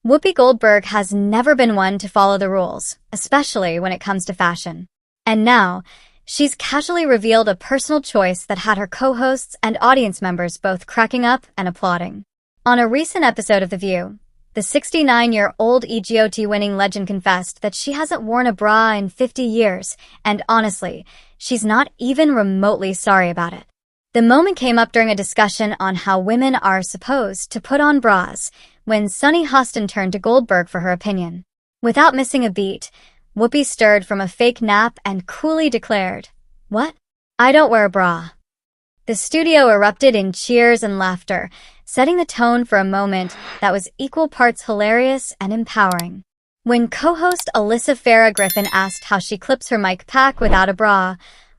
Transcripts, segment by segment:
Whoopi Goldberg has never been one to follow the rules, especially when it comes to fashion. And now, she's casually revealed a personal choice that had her co-hosts and audience members both cracking up and applauding. On a recent episode of The View, the 69-year-old EGOT-winning legend confessed that she hasn't worn a bra in 50 years, and honestly, she's not even remotely sorry about it. The moment came up during a discussion on how women are supposed to put on bras, when Sunny Hostin turned to Goldberg for her opinion. Without missing a beat, Whoopi stirred from a fake nap and coolly declared, "What? I don't wear a bra." The studio erupted in cheers and laughter, setting the tone for a moment that was equal parts hilarious and empowering. When co-host Alyssa Farah Griffin asked how she clips her mic pack without a bra,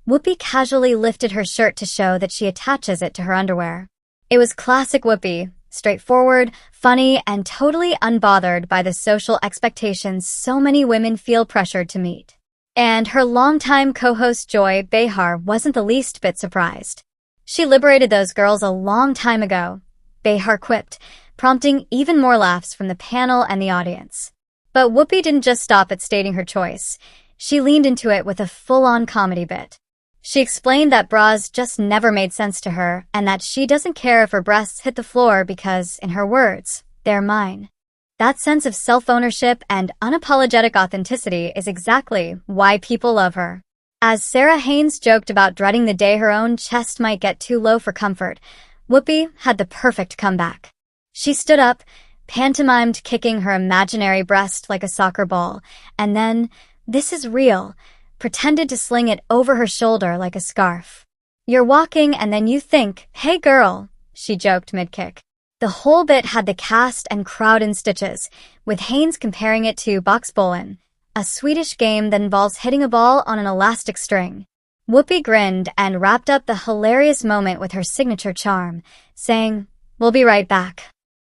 Whoopi casually lifted her shirt to show that she attaches it to her underwear. It was classic Whoopi, straightforward, funny, and totally unbothered by the social expectations so many women feel pressured to meet. And her longtime co-host Joy Behar wasn't the least bit surprised. "She liberated those girls a long time ago," Behar quipped, prompting even more laughs from the panel and the audience. But Whoopi didn't just stop at stating her choice. She leaned into it with a full-on comedy bit. She explained that bras just never made sense to her and that she doesn't care if her breasts hit the floor because, in her words, they're mine. That sense of self-ownership and unapologetic authenticity is exactly why people love her. As Sarah Haynes joked about dreading the day her own chest might get too low for comfort, Whoopi had the perfect comeback. She stood up, pantomimed kicking her imaginary breast like a soccer ball, and then, this is real, pretended to sling it over her shoulder like a scarf. "You're walking and then you think, 'Hey girl,'" she joked mid-kick. The whole bit had the cast and crowd in stitches, with Haynes comparing it to boxbollen, a Swedish game that involves hitting a ball on an elastic string. Whoopi grinned and wrapped up the hilarious moment with her signature charm, saying, "We'll be right back."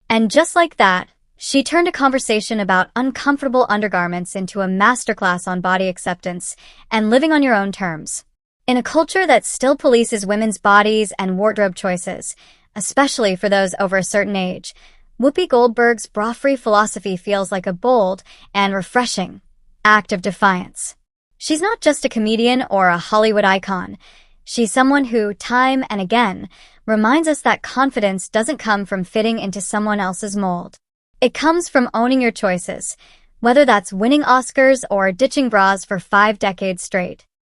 And just like that, she turned a conversation about uncomfortable undergarments into a masterclass on body acceptance and living on your own terms. In a culture that still polices women's bodies and wardrobe choices, especially for those over a certain age, Whoopi Goldberg's bra-free philosophy feels like a bold and refreshing act of defiance. She's not just a comedian or a Hollywood icon. She's someone who, time and again, reminds us that confidence doesn't come from fitting into someone else's mold. It comes from owning your choices, whether that's winning Oscars or ditching bras for 5 decades straight.